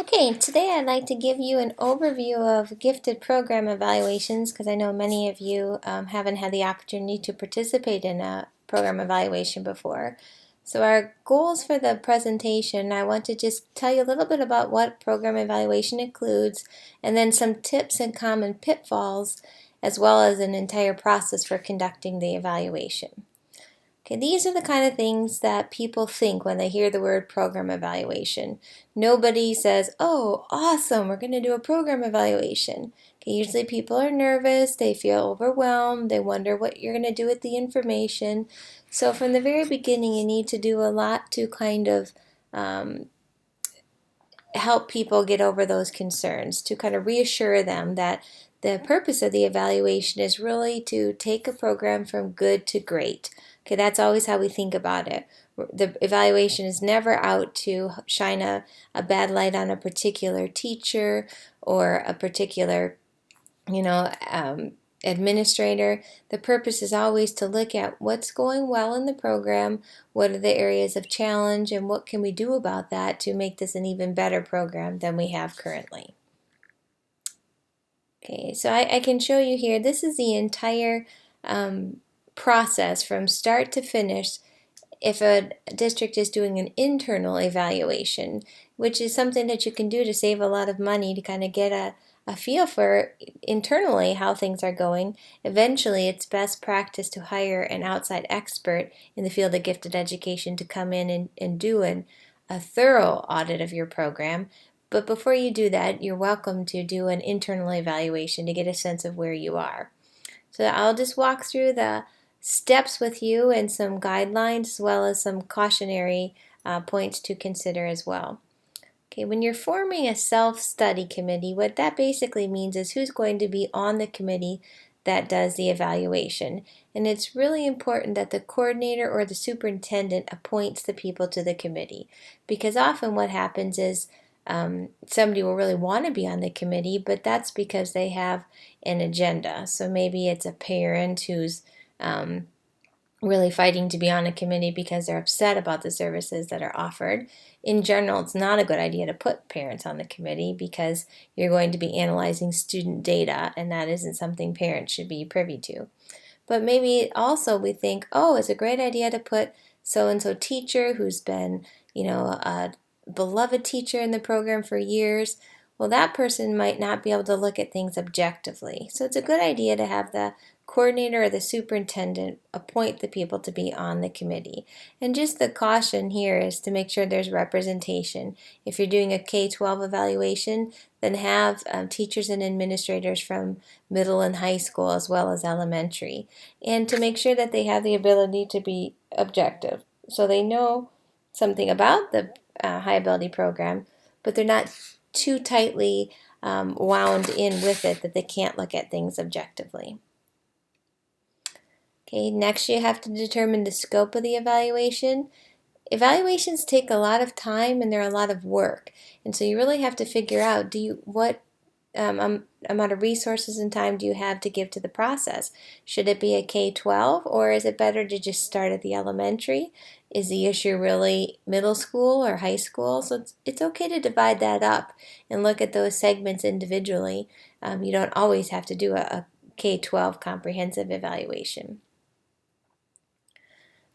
Okay, today I'd like to give you an overview of gifted program evaluations because I know many of you haven't had the opportunity to participate in a program evaluation before. So our goals for the presentation, I want to just tell you a little bit about what program evaluation includes and then some tips and common pitfalls as well as an entire process for conducting the evaluation. Okay, these are the kind of things that people think when they hear the word program evaluation. Nobody says, oh, awesome, we're going to do a program evaluation. Okay, usually people are nervous, they feel overwhelmed, they wonder what you're going to do with the information. So from the very beginning, you need to do a lot to kind of help people get over those concerns, to kind of reassure them that the purpose of the evaluation is really to take a program from good to great. Okay, that's always how we think about it. The evaluation is never out to shine a bad light on a particular teacher or a particular, you know, administrator. The purpose is always to look at what's going well in the program, what are the areas of challenge, and what can we do about that to make this an even better program than we have currently. Okay, so I can show you here, this is the entire process from start to finish if a district is doing an internal evaluation, which is something that you can do to save a lot of money to kind of get a feel for internally how things are going. Eventually, it's best practice to hire an outside expert in the field of gifted education to come in and do a thorough audit of your program. But before you do that, you're welcome to do an internal evaluation to get a sense of where you are. So I'll just walk through the steps with you and some guidelines as well as some cautionary points to consider as well. Okay, when you're forming a self-study committee, what that basically means is who's going to be on the committee that does the evaluation. And it's really important that the coordinator or the superintendent appoints the people to the committee, because often what happens is somebody will really want to be on the committee, but that's because they have an agenda. So maybe it's a parent who's really fighting to be on a committee because they're upset about the services that are offered. In general, it's not a good idea to put parents on the committee because you're going to be analyzing student data, and that isn't something parents should be privy to. But maybe also we think, oh, it's a great idea to put so-and-so teacher who's been, a beloved teacher in the program for years. Well, that person might not be able to look at things objectively. So it's a good idea to have the coordinator or the superintendent appoint the people to be on the committee. And just the caution here is to make sure there's representation. If you're doing a K-12 evaluation, then have teachers and administrators from middle and high school as well as elementary. And to make sure that they have the ability to be objective. So they know something about the high ability program, but they're not too tightly wound in with it that they can't look at things objectively. Okay, next you have to determine the scope of the evaluation. Evaluations take a lot of time and they're a lot of work, and so you really have to figure out what amount of resources and time do you have to give to the process? Should it be a K-12 or is it better to just start at the elementary? Is the issue really middle school or high school? So it's okay to divide that up and look at those segments individually. You don't always have to do a K-12 comprehensive evaluation.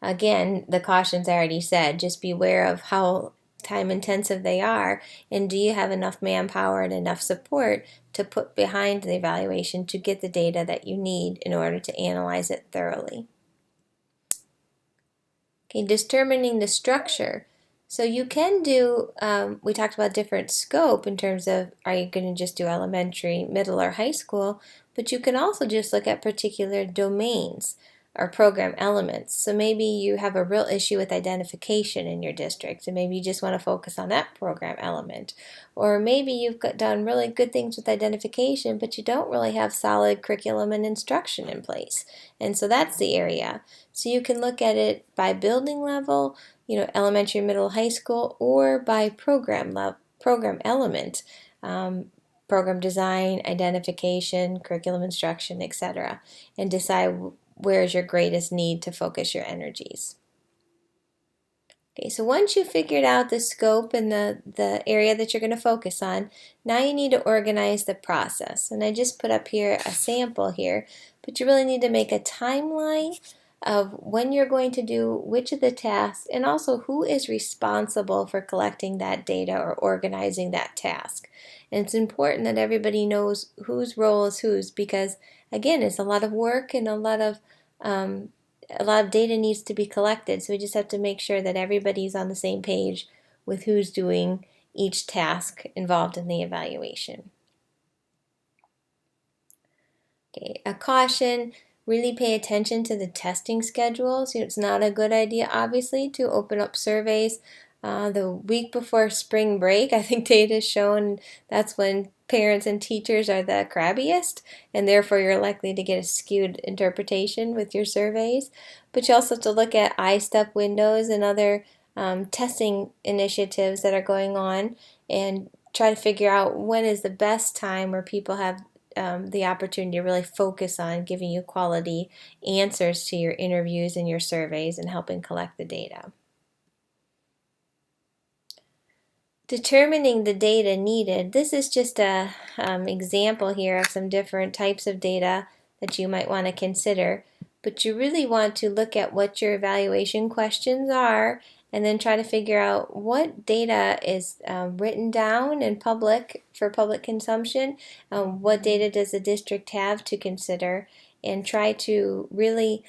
Again, the cautions I already said, just beware of how time intensive they are, and do you have enough manpower and enough support to put behind the evaluation to get the data that you need in order to analyze it thoroughly. Okay, determining the structure. So you can do, we talked about different scope in terms of are you going to just do elementary, middle, or high school, but you can also just look at particular domains or program elements. So maybe you have a real issue with identification in your district, and maybe you just want to focus on that program element. Or maybe you've done really good things with identification, but you don't really have solid curriculum and instruction in place. And so that's the area. So you can look at it by building level, elementary, middle, high school, or by program element, program design, identification, curriculum instruction, etc., and decide where's your greatest need to focus your energies. Okay, so once you've figured out the scope and the area that you're going to focus on, now you need to organize the process. And I just put up here a sample here, but you really need to make a timeline of when you're going to do which of the tasks, and also who is responsible for collecting that data or organizing that task. And it's important that everybody knows whose role is whose, because again, it's a lot of work and a lot of data needs to be collected, so we just have to make sure that everybody's on the same page with who's doing each task involved in the evaluation. Okay, a caution, really pay attention to the testing schedules. It's not a good idea, obviously, to open up surveys the week before spring break. I think data has shown that's when parents and teachers are the crabbiest, and therefore you're likely to get a skewed interpretation with your surveys. But you also have to look at I-step windows and other testing initiatives that are going on, and try to figure out when is the best time where people have the opportunity to really focus on giving you quality answers to your interviews and your surveys and helping collect the data. Determining the data needed. This is just a example here of some different types of data that you might want to consider, but you really want to look at what your evaluation questions are and then try to figure out what data is written down in public for public consumption, what data does the district have to consider, and try to really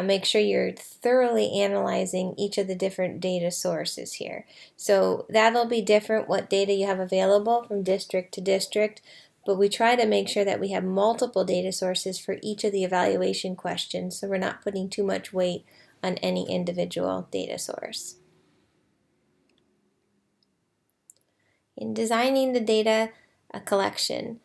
make sure you're thoroughly analyzing each of the different data sources here. So that'll be different what data you have available from district to district, but we try to make sure that we have multiple data sources for each of the evaluation questions, so we're not putting too much weight on any individual data source. In designing the data collection,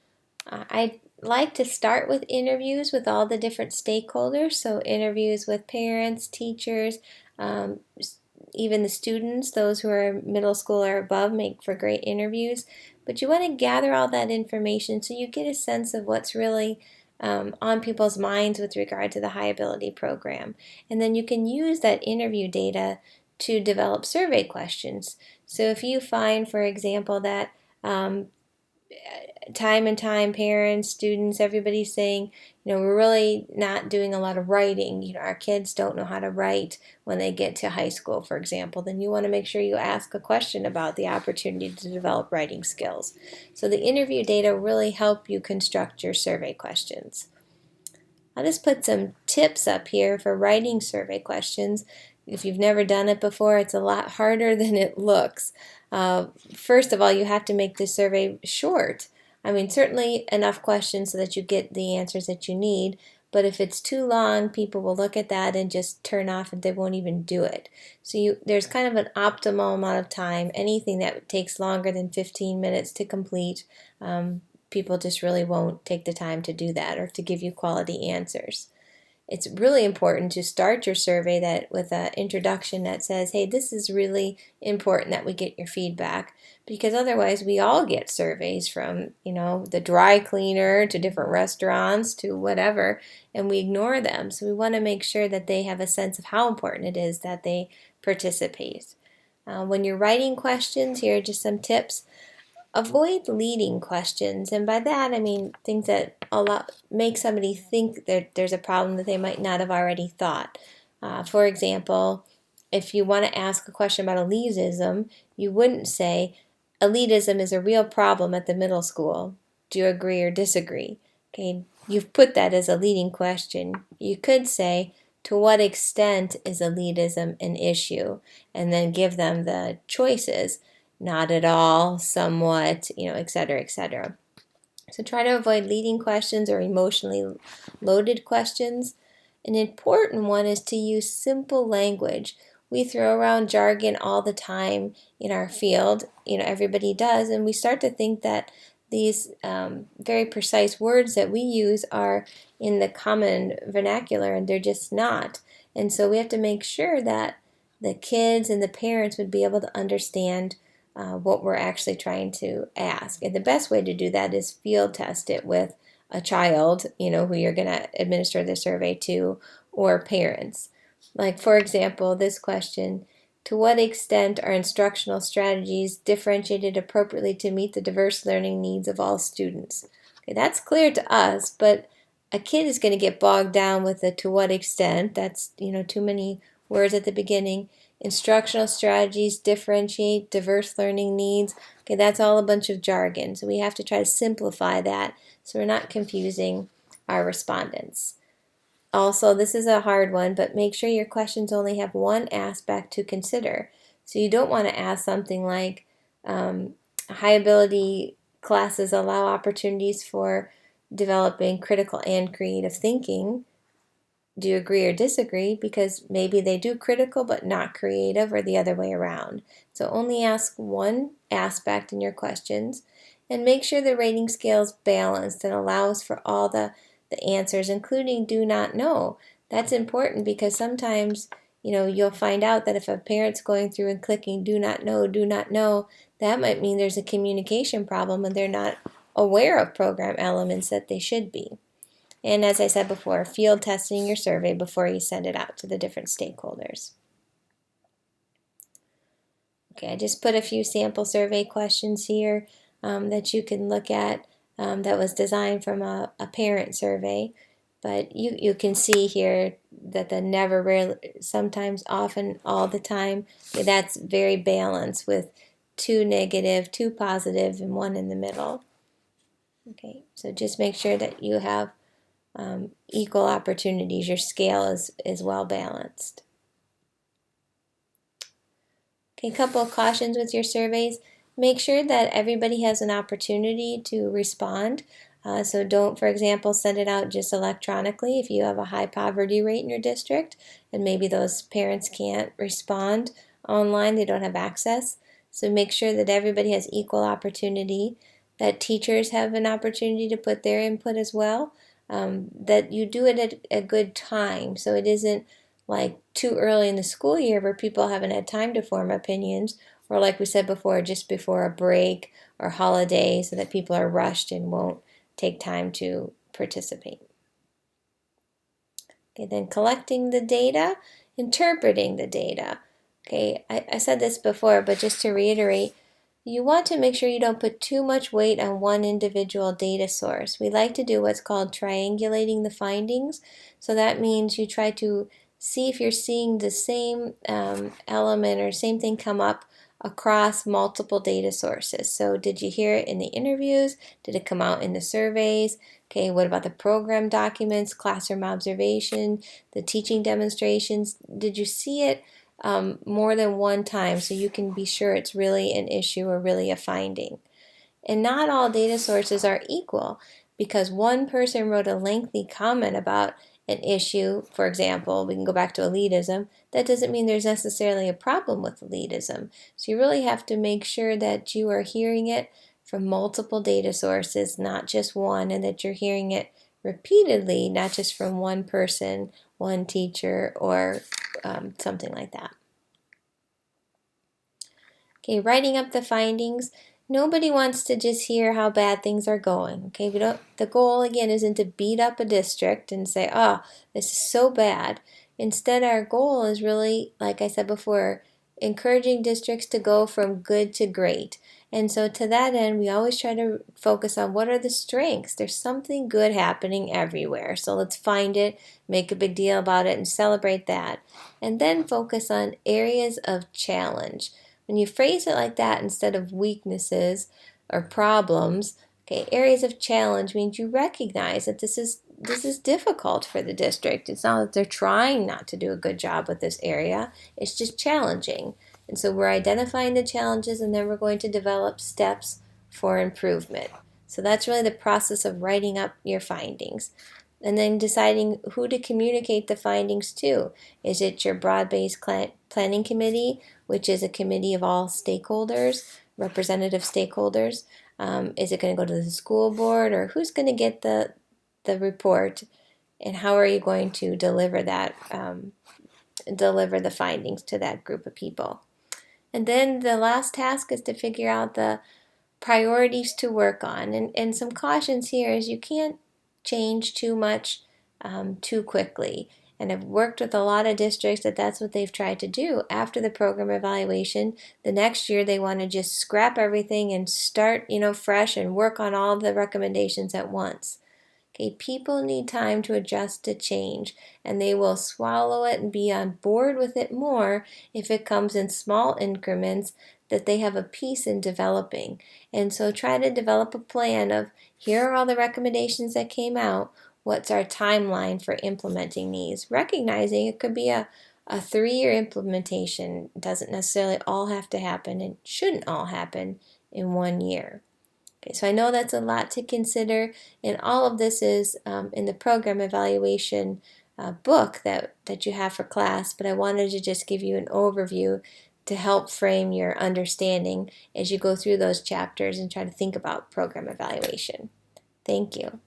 I like to start with interviews with all the different stakeholders, so interviews with parents, teachers, even the students, those who are middle school or above make for great interviews. But you want to gather all that information so you get a sense of what's really on people's minds with regard to the high ability program. And then you can use that interview data to develop survey questions. So if you find, for example, that time and time parents, students, everybody's saying, we're really not doing a lot of writing, our kids don't know how to write when they get to high school, for example, then you want to make sure you ask a question about the opportunity to develop writing skills. So the interview data really help you construct your survey questions. I'll just put some tips up here for writing survey questions. If you've never done it before, it's a lot harder than it looks. First of all, you have to make the survey short. Certainly enough questions so that you get the answers that you need, but if it's too long, people will look at that and just turn off and they won't even do it. So there's kind of an optimal amount of time. Anything that takes longer than 15 minutes to complete, people just really won't take the time to do that or to give you quality answers. It's really important to start your survey with an introduction that says, hey, this is really important that we get your feedback, because otherwise we all get surveys from, the dry cleaner to different restaurants to whatever, and we ignore them. So we want to make sure that they have a sense of how important it is that they participate. When you're writing questions, here are just some tips. Avoid leading questions, and by that I mean things that make somebody think that there's a problem that they might not have already thought. For example, if you want to ask a question about elitism, you wouldn't say, elitism is a real problem at the middle school. Do you agree or disagree? Okay, you've put that as a leading question. You could say, to what extent is elitism an issue? And then give them the choices. Not at all, somewhat, etc., etc. So try to avoid leading questions or emotionally loaded questions. An important one is to use simple language. We throw around jargon all the time in our field, everybody does, and we start to think that these very precise words that we use are in the common vernacular, and they're just not. And so we have to make sure that the kids and the parents would be able to understand what we're actually trying to ask. And the best way to do that is field test it with a child, who you're going to administer the survey to, or parents. Like, for example, this question, To what extent are instructional strategies differentiated appropriately to meet the diverse learning needs of all students? Okay, that's clear to us, but a kid is going to get bogged down with the to what extent. That's, too many words at the beginning. Instructional strategies differentiate diverse learning needs. Okay, that's all a bunch of jargon. So we have to try to simplify that so we're not confusing our respondents. Also, this is a hard one, but make sure your questions only have one aspect to consider. So you don't want to ask something like, high ability classes allow opportunities for developing critical and creative thinking. Do you agree or disagree? Because maybe they do critical but not creative, or the other way around. So only ask one aspect in your questions, and make sure the rating scale is balanced and allows for all the answers, including do not know. That's important because sometimes, you'll find out that if a parent's going through and clicking do not know, that might mean there's a communication problem and they're not aware of program elements that they should be. And as I said before, field testing your survey before you send it out to the different stakeholders. Okay, I just put a few sample survey questions here that you can look at that was designed from a parent survey. But you can see here that the never, rarely, sometimes, often, all the time, okay, that's very balanced with 2 negative, 2 positive, and 1 in the middle. Okay, so just make sure that you have equal opportunities. Your scale is well balanced. Okay, a couple of cautions with your surveys. Make sure that everybody has an opportunity to respond. So don't, for example, send it out just electronically if you have a high poverty rate in your district and maybe those parents can't respond online, they don't have access. So make sure that everybody has equal opportunity, that teachers have an opportunity to put their input as well, that you do it at a good time so it isn't like too early in the school year where people haven't had time to form opinions, or like we said before, just before a break or holiday so that people are rushed and won't take time to participate. Okay, then collecting the data, interpreting the data. Okay, I said this before, but just to reiterate, you want to make sure you don't put too much weight on one individual data source. We like to do what's called triangulating the findings. So that means you try to see if you're seeing the same element or same thing come up across multiple data sources. So did you hear it in the interviews? Did it come out in the surveys? Okay, what about the program documents, classroom observation, the teaching demonstrations? Did you see it more than one time so you can be sure it's really an issue or really a finding? And not all data sources are equal, because one person wrote a lengthy comment about an issue. For example, we can go back to elitism. That doesn't mean there's necessarily a problem with elitism. So you really have to make sure that you are hearing it from multiple data sources, not just one, and that you're hearing it repeatedly, not just from one person, one teacher, or something like that. Okay, writing up the findings. Nobody wants to just hear how bad things are going. Okay, the goal again isn't to beat up a district and say, "Oh, this is so bad." Instead, our goal is really, like I said before, encouraging districts to go from good to great. And so to that end, we always try to focus on what are the strengths. There's something good happening everywhere. So let's find it, make a big deal about it, and celebrate that. And then focus on areas of challenge. When you phrase it like that instead of weaknesses or problems, okay, areas of challenge means you recognize that this is difficult for the district. It's not that they're trying not to do a good job with this area. It's just challenging. And so we're identifying the challenges, and then we're going to develop steps for improvement. So that's really the process of writing up your findings. And then deciding who to communicate the findings to. Is it your broad-based planning committee, which is a committee of all stakeholders, representative stakeholders? Is it going to go to the school board, or who's going to get the report, and how are you going to deliver that, deliver the findings to that group of people? And then the last task is to figure out the priorities to work on. And some cautions here is you can't change too much too quickly. And I've worked with a lot of districts that's what they've tried to do. After the program evaluation, the next year they want to just scrap everything and start, fresh and work on all the recommendations at once. Okay, people need time to adjust to change, and they will swallow it and be on board with it more if it comes in small increments that they have a piece in developing. And so try to develop a plan of, here are all the recommendations that came out. What's our timeline for implementing these? Recognizing it could be a 3-year implementation. It doesn't necessarily all have to happen and shouldn't all happen in 1 year. Okay, so I know that's a lot to consider, and all of this is in the program evaluation book that you have for class, but I wanted to just give you an overview to help frame your understanding as you go through those chapters and try to think about program evaluation. Thank you.